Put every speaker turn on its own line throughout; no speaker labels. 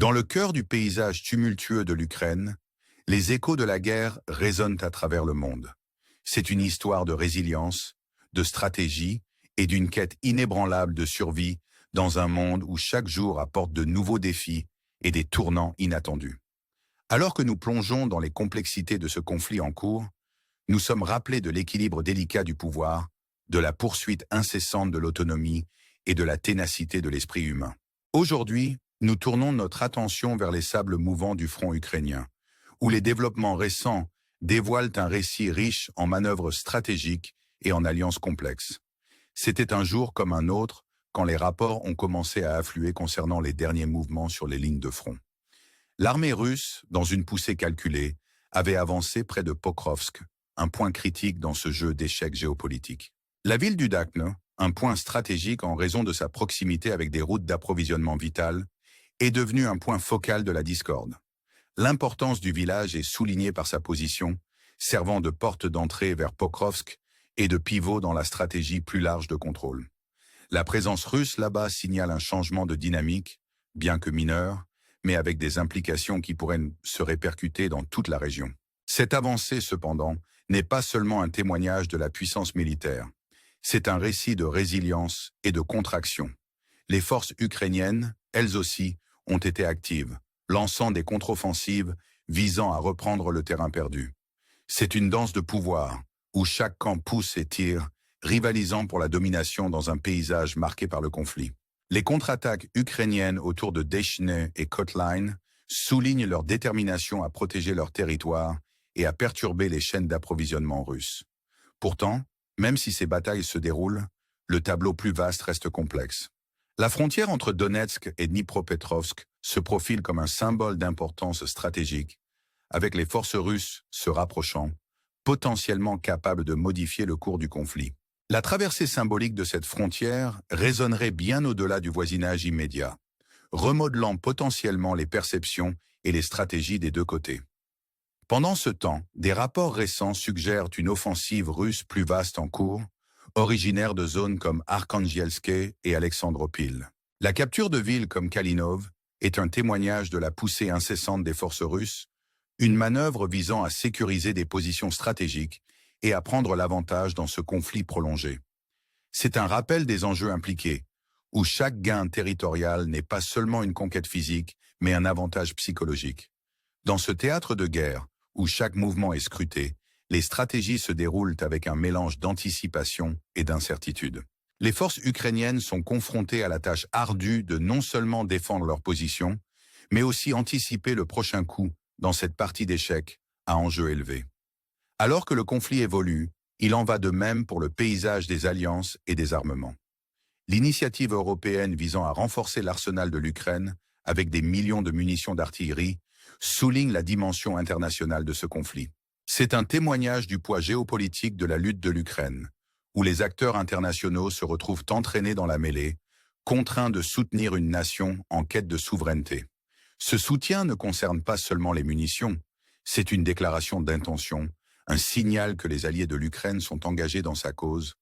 Dans le cœur du paysage tumultueux de l'Ukraine, les échos de la guerre résonnent à travers le monde. C'est une histoire de résilience, de stratégie et d'une quête inébranlable de survie dans un monde où chaque jour apporte de nouveaux défis et des tournants inattendus. Alors que nous plongeons dans les complexités de ce conflit en cours, nous sommes rappelés de l'équilibre délicat du pouvoir, de la poursuite incessante de l'autonomie et de la ténacité de l'esprit humain. Aujourd'hui, nous tournons notre attention vers les sables mouvants du front ukrainien, où les développements récents dévoilent un récit riche en manœuvres stratégiques et en alliances complexes. C'était un jour comme un autre quand les rapports ont commencé à affluer concernant les derniers mouvements sur les lignes de front. L'armée russe, dans une poussée calculée, avait avancé près de Pokrovsk, un point critique dans ce jeu d'échecs géopolitique. La ville du Dakne, un point stratégique en raison de sa proximité avec des routes d'approvisionnement vitales, est devenue un point focal de la discorde. L'importance du village est soulignée par sa position, servant de porte d'entrée vers Pokrovsk et de pivot dans la stratégie plus large de contrôle. La présence russe là-bas signale un changement de dynamique, bien que mineur, mais avec des implications qui pourraient se répercuter dans toute la région. Cette avancée, cependant, n'est pas seulement un témoignage de la puissance militaire. C'est un récit de résilience et de contraction. Les forces ukrainiennes, elles aussi, ont été actives, lançant des contre-offensives visant à reprendre le terrain perdu. C'est une danse de pouvoir, où chaque camp pousse et tire, rivalisant pour la domination dans un paysage marqué par le conflit. Les contre-attaques ukrainiennes autour de Dechne et Kotline soulignent leur détermination à protéger leur territoire et à perturber les chaînes d'approvisionnement russes. Pourtant, même si ces batailles se déroulent, le tableau plus vaste reste complexe. La frontière entre Donetsk et Dnipropetrovsk se profile comme un symbole d'importance stratégique, avec les forces russes se rapprochant, potentiellement capables de modifier le cours du conflit. La traversée symbolique de cette frontière résonnerait bien au-delà du voisinage immédiat, remodelant potentiellement les perceptions et les stratégies des deux côtés. Pendant ce temps, des rapports récents suggèrent une offensive russe plus vaste en cours, originaire de zones comme Arkhangelsk et Alexandropil. La capture de villes comme Kalinov est un témoignage de la poussée incessante des forces russes, une manœuvre visant à sécuriser des positions stratégiques et à prendre l'avantage dans ce conflit prolongé. C'est un rappel des enjeux impliqués, où chaque gain territorial n'est pas seulement une conquête physique, mais un avantage psychologique. Dans ce théâtre de guerre, où chaque mouvement est scruté, les stratégies se déroulent avec un mélange d'anticipation et d'incertitude. Les forces ukrainiennes sont confrontées à la tâche ardue de non seulement défendre leur position, mais aussi anticiper le prochain coup dans cette partie d'échecs à enjeu élevé. Alors que le conflit évolue, il en va de même pour le paysage des alliances et des armements. L'initiative européenne visant à renforcer l'arsenal de l'Ukraine, avec des millions de munitions d'artillerie, souligne la dimension internationale de ce conflit. C'est un témoignage du poids géopolitique de la lutte de l'Ukraine, où les acteurs internationaux se retrouvent entraînés dans la mêlée, contraints de soutenir une nation en quête de souveraineté. Ce soutien ne concerne pas seulement les munitions, c'est une déclaration d'intention, un signal que les alliés de l'Ukraine sont engagés dans sa cause,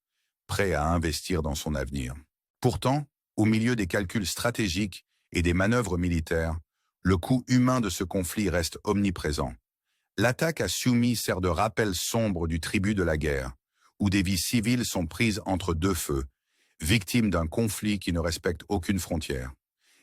prêts à investir dans son avenir. Pourtant, au milieu des calculs stratégiques et des manœuvres militaires, le coût humain de ce conflit reste omniprésent. L'attaque à Sumy sert de rappel sombre du tribut de la guerre, où des vies civiles sont prises entre deux feux, victimes d'un conflit qui ne respecte aucune frontière.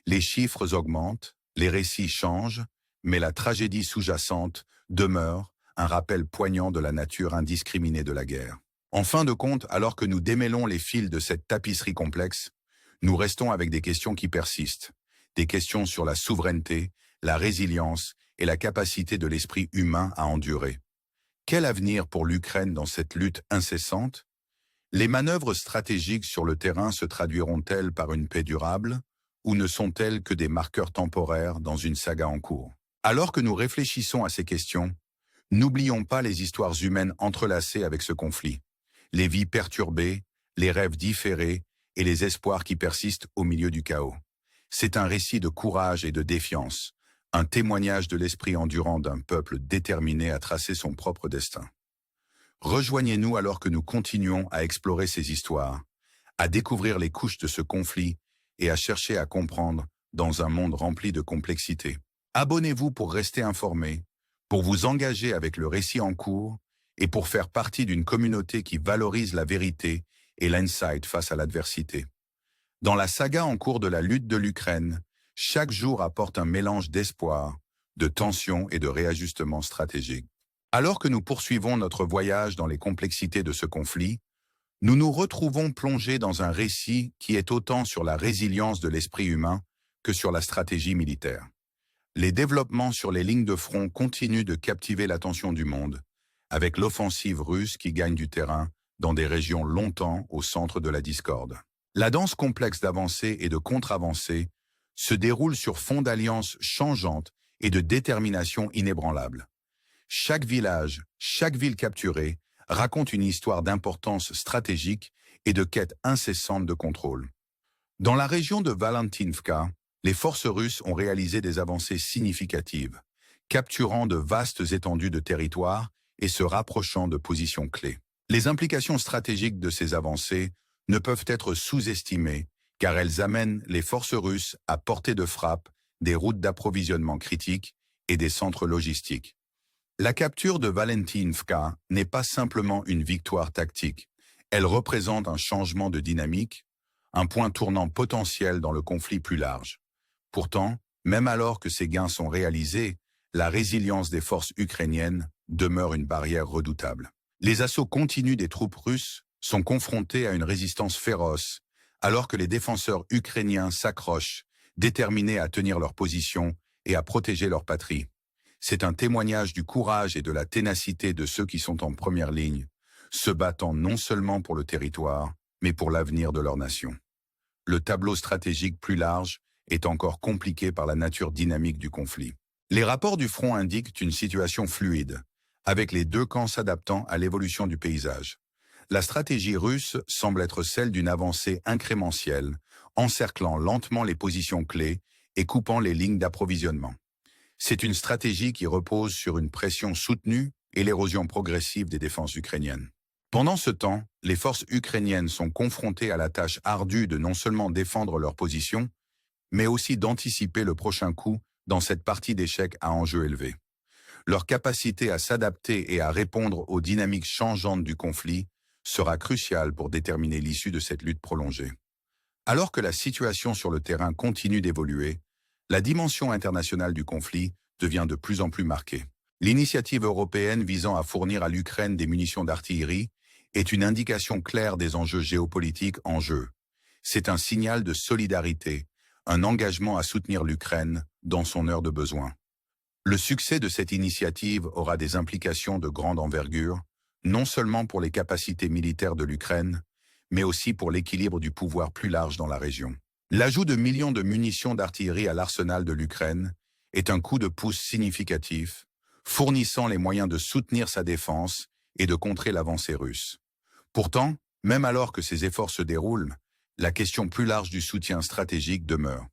Les chiffres augmentent, les récits changent, mais la tragédie sous-jacente demeure un rappel poignant de la nature indiscriminée de la guerre. En fin de compte, alors que nous démêlons les fils de cette tapisserie complexe, nous restons avec des questions qui persistent, des questions sur la souveraineté, la résilience et la capacité de l'esprit humain à endurer. Quel avenir pour l'Ukraine dans cette lutte incessante? Les manœuvres stratégiques sur le terrain se traduiront-elles par une paix durable, ou ne sont-elles que des marqueurs temporaires dans une saga en cours? Alors que nous réfléchissons à ces questions, n'oublions pas les histoires humaines entrelacées avec ce conflit, les vies perturbées, les rêves différés et les espoirs qui persistent au milieu du chaos. C'est un récit de courage et de défiance, un témoignage de l'esprit endurant d'un peuple déterminé à tracer son propre destin. Rejoignez-nous alors que nous continuons à explorer ces histoires, à découvrir les couches de ce conflit et à chercher à comprendre dans un monde rempli de complexité. Abonnez-vous pour rester informé, pour vous engager avec le récit en cours et pour faire partie d'une communauté qui valorise la vérité et l'insight face à l'adversité. Dans la saga en cours de la lutte de l'Ukraine, chaque jour apporte un mélange d'espoir, de tension et de réajustement stratégique. Alors que nous poursuivons notre voyage dans les complexités de ce conflit, nous nous retrouvons plongés dans un récit qui est autant sur la résilience de l'esprit humain que sur la stratégie militaire. Les développements sur les lignes de front continuent de captiver l'attention du monde, avec l'offensive russe qui gagne du terrain dans des régions longtemps au centre de la discorde. La danse complexe d'avancées et de contre-avancées se déroule sur fond d'alliances changeantes et de détermination inébranlable. Chaque village, chaque ville capturée raconte une histoire d'importance stratégique et de quête incessante de contrôle. Dans la région de Valentinivka, les forces russes ont réalisé des avancées significatives, capturant de vastes étendues de territoire et se rapprochant de positions clés. Les implications stratégiques de ces avancées ne peuvent être sous-estimées car elles amènent les forces russes à portée de frappe des routes d'approvisionnement critiques et des centres logistiques. La capture de Valentinivka n'est pas simplement une victoire tactique. Elle représente un changement de dynamique, un point tournant potentiel dans le conflit plus large. Pourtant, même alors que ces gains sont réalisés, la résilience des forces ukrainiennes demeure une barrière redoutable. Les assauts continus des troupes russes sont confrontés à une résistance féroce, alors que les défenseurs ukrainiens s'accrochent, déterminés à tenir leur position et à protéger leur patrie. C'est un témoignage du courage et de la ténacité de ceux qui sont en première ligne, se battant non seulement pour le territoire, mais pour l'avenir de leur nation. Le tableau stratégique plus large est encore compliqué par la nature dynamique du conflit. Les rapports du front indiquent une situation fluide, avec les deux camps s'adaptant à l'évolution du paysage. La stratégie russe semble être celle d'une avancée incrémentielle, encerclant lentement les positions clés et coupant les lignes d'approvisionnement. C'est une stratégie qui repose sur une pression soutenue et l'érosion progressive des défenses ukrainiennes. Pendant ce temps, les forces ukrainiennes sont confrontées à la tâche ardue de non seulement défendre leur position, mais aussi d'anticiper le prochain coup dans cette partie d'échecs à enjeu élevé. Leur capacité à s'adapter et à répondre aux dynamiques changeantes du conflit sera cruciale pour déterminer l'issue de cette lutte prolongée. Alors que la situation sur le terrain continue d'évoluer, la dimension internationale du conflit devient de plus en plus marquée. L'initiative européenne visant à fournir à l'Ukraine des munitions d'artillerie est une indication claire des enjeux géopolitiques en jeu. C'est un signal de solidarité, un engagement à soutenir l'Ukraine dans son heure de besoin. Le succès de cette initiative aura des implications de grande envergure, non seulement pour les capacités militaires de l'Ukraine, mais aussi pour l'équilibre du pouvoir plus large dans la région. L'ajout de millions de munitions d'artillerie à l'arsenal de l'Ukraine est un coup de pouce significatif, fournissant les moyens de soutenir sa défense et de contrer l'avancée russe. Pourtant, même alors que ces efforts se déroulent, la question plus large du soutien stratégique demeure.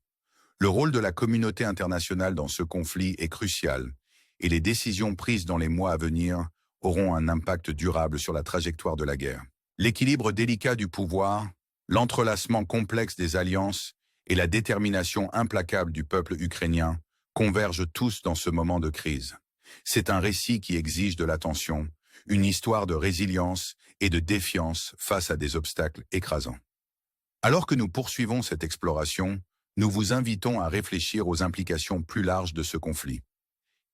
Le rôle de la communauté internationale dans ce conflit est crucial, et les décisions prises dans les mois à venir auront un impact durable sur la trajectoire de la guerre. L'équilibre délicat du pouvoir, l'entrelacement complexe des alliances et la détermination implacable du peuple ukrainien convergent tous dans ce moment de crise. C'est un récit qui exige de l'attention, une histoire de résilience et de défiance face à des obstacles écrasants. Alors que nous poursuivons cette exploration, nous vous invitons à réfléchir aux implications plus larges de ce conflit.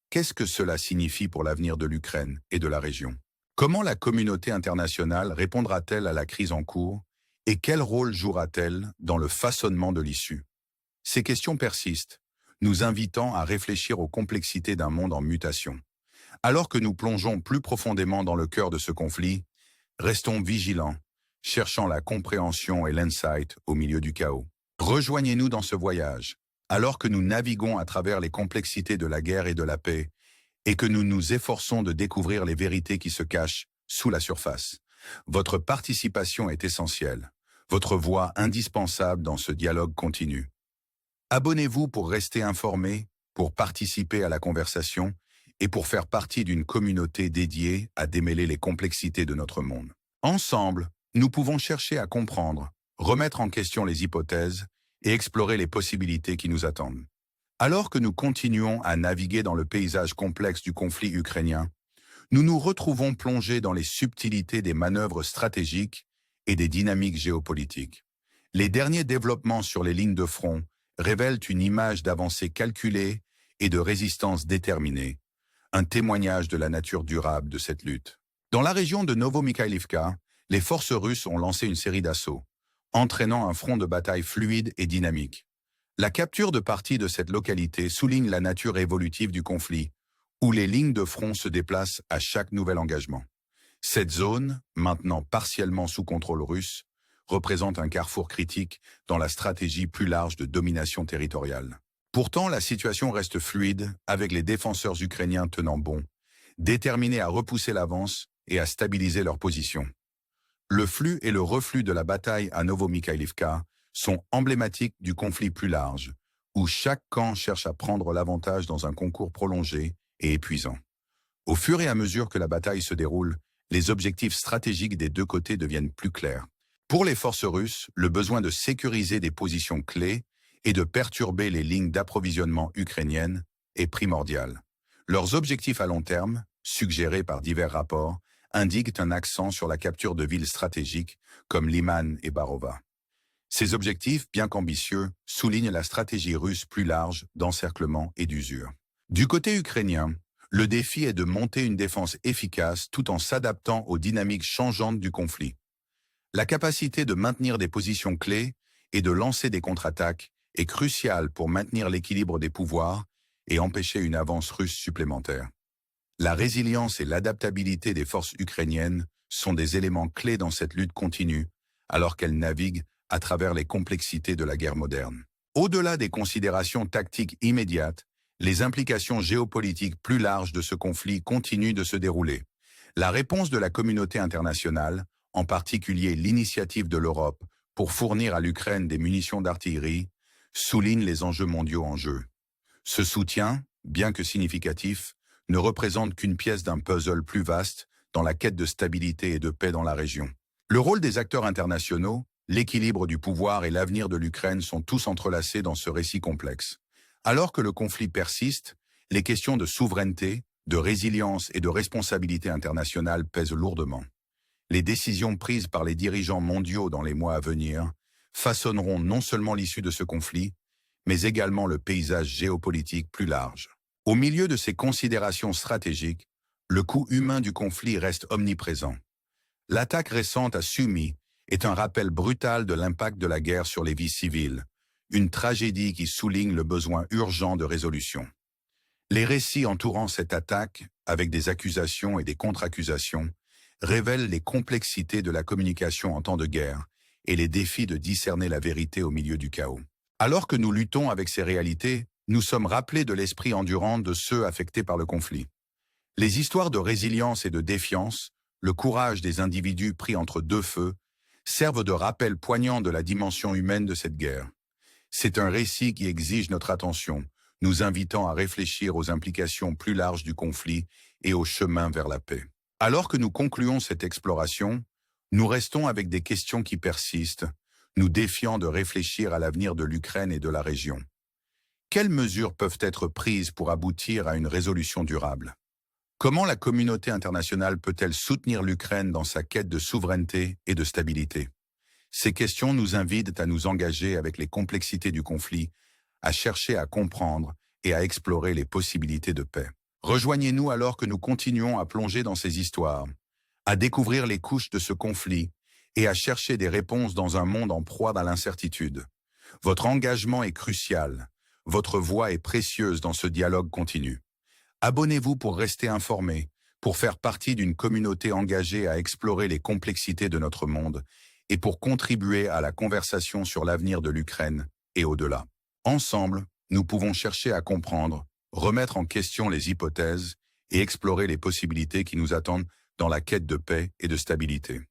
Qu'est-ce que cela signifie pour l'avenir de l'Ukraine et de la région? Comment la communauté internationale répondra-t-elle à la crise en cours et quel rôle jouera-t-elle dans le façonnement de l'issue? Ces questions persistent, nous invitant à réfléchir aux complexités d'un monde en mutation. Alors que nous plongeons plus profondément dans le cœur de ce conflit, restons vigilants, cherchant la compréhension et l'insight au milieu du chaos. Rejoignez-nous dans ce voyage, alors que nous naviguons à travers les complexités de la guerre et de la paix, et que nous nous efforçons de découvrir les vérités qui se cachent sous la surface. Votre participation est essentielle, votre voix indispensable dans ce dialogue continu. Abonnez-vous pour rester informé, pour participer à la conversation et pour faire partie d'une communauté dédiée à démêler les complexités de notre monde. Ensemble, nous pouvons chercher à comprendre, remettre en question les hypothèses et explorer les possibilités qui nous attendent. Alors que nous continuons à naviguer dans le paysage complexe du conflit ukrainien, nous nous retrouvons plongés dans les subtilités des manœuvres stratégiques et des dynamiques géopolitiques. Les derniers développements sur les lignes de front révèlent une image d'avancée calculée et de résistance déterminée, un témoignage de la nature durable de cette lutte. Dans la région de Novomikhaïlivka, les forces russes ont lancé une série d'assauts, entraînant un front de bataille fluide et dynamique. La capture de parties de cette localité souligne la nature évolutive du conflit, où les lignes de front se déplacent à chaque nouvel engagement. Cette zone, maintenant partiellement sous contrôle russe, représente un carrefour critique dans la stratégie plus large de domination territoriale. Pourtant, la situation reste fluide, avec les défenseurs ukrainiens tenant bon, déterminés à repousser l'avance et à stabiliser leur position. Le flux et le reflux de la bataille à Novomikhaïlivka sont emblématiques du conflit plus large, où chaque camp cherche à prendre l'avantage dans un concours prolongé et épuisant. Au fur et à mesure que la bataille se déroule, les objectifs stratégiques des deux côtés deviennent plus clairs. Pour les forces russes, le besoin de sécuriser des positions clés et de perturber les lignes d'approvisionnement ukrainiennes est primordial. Leurs objectifs à long terme, suggérés par divers rapports, indiquent un accent sur la capture de villes stratégiques comme Liman et Barova. Ces objectifs, bien qu'ambitieux, soulignent la stratégie russe plus large d'encerclement et d'usure. Du côté ukrainien, le défi est de monter une défense efficace tout en s'adaptant aux dynamiques changeantes du conflit. La capacité de maintenir des positions clés et de lancer des contre-attaques est cruciale pour maintenir l'équilibre des pouvoirs et empêcher une avance russe supplémentaire. La résilience et l'adaptabilité des forces ukrainiennes sont des éléments clés dans cette lutte continue, alors qu'elles naviguent à travers les complexités de la guerre moderne. Au-delà des considérations tactiques immédiates, les implications géopolitiques plus larges de ce conflit continuent de se dérouler. La réponse de la communauté internationale, en particulier l'initiative de l'Europe pour fournir à l'Ukraine des munitions d'artillerie, souligne les enjeux mondiaux en jeu. Ce soutien, bien que significatif, ne représente qu'une pièce d'un puzzle plus vaste dans la quête de stabilité et de paix dans la région. Le rôle des acteurs internationaux, l'équilibre du pouvoir et l'avenir de l'Ukraine sont tous entrelacés dans ce récit complexe. Alors que le conflit persiste, les questions de souveraineté, de résilience et de responsabilité internationale pèsent lourdement. Les décisions prises par les dirigeants mondiaux dans les mois à venir façonneront non seulement l'issue de ce conflit, mais également le paysage géopolitique plus large. Au milieu de ces considérations stratégiques, le coût humain du conflit reste omniprésent. L'attaque récente à Sumy est un rappel brutal de l'impact de la guerre sur les vies civiles, une tragédie qui souligne le besoin urgent de résolution. Les récits entourant cette attaque, avec des accusations et des contre-accusations, révèlent les complexités de la communication en temps de guerre et les défis de discerner la vérité au milieu du chaos. Alors que nous luttons avec ces réalités, nous sommes rappelés de l'esprit endurant de ceux affectés par le conflit. Les histoires de résilience et de défiance, le courage des individus pris entre deux feux, servent de rappel poignant de la dimension humaine de cette guerre. C'est un récit qui exige notre attention, nous invitant à réfléchir aux implications plus larges du conflit et au chemin vers la paix. Alors que nous concluons cette exploration, nous restons avec des questions qui persistent, nous défiant de réfléchir à l'avenir de l'Ukraine et de la région. Quelles mesures peuvent être prises pour aboutir à une résolution durable? Comment la communauté internationale peut-elle soutenir l'Ukraine dans sa quête de souveraineté et de stabilité? Ces questions nous invitent à nous engager avec les complexités du conflit, à chercher à comprendre et à explorer les possibilités de paix. Rejoignez-nous alors que nous continuons à plonger dans ces histoires, à découvrir les couches de ce conflit et à chercher des réponses dans un monde en proie à l'incertitude. Votre engagement est crucial, votre voix est précieuse dans ce dialogue continu. Abonnez-vous pour rester informé, pour faire partie d'une communauté engagée à explorer les complexités de notre monde et pour contribuer à la conversation sur l'avenir de l'Ukraine et au-delà. Ensemble, nous pouvons chercher à comprendre, remettre en question les hypothèses et explorer les possibilités qui nous attendent dans la quête de paix et de stabilité.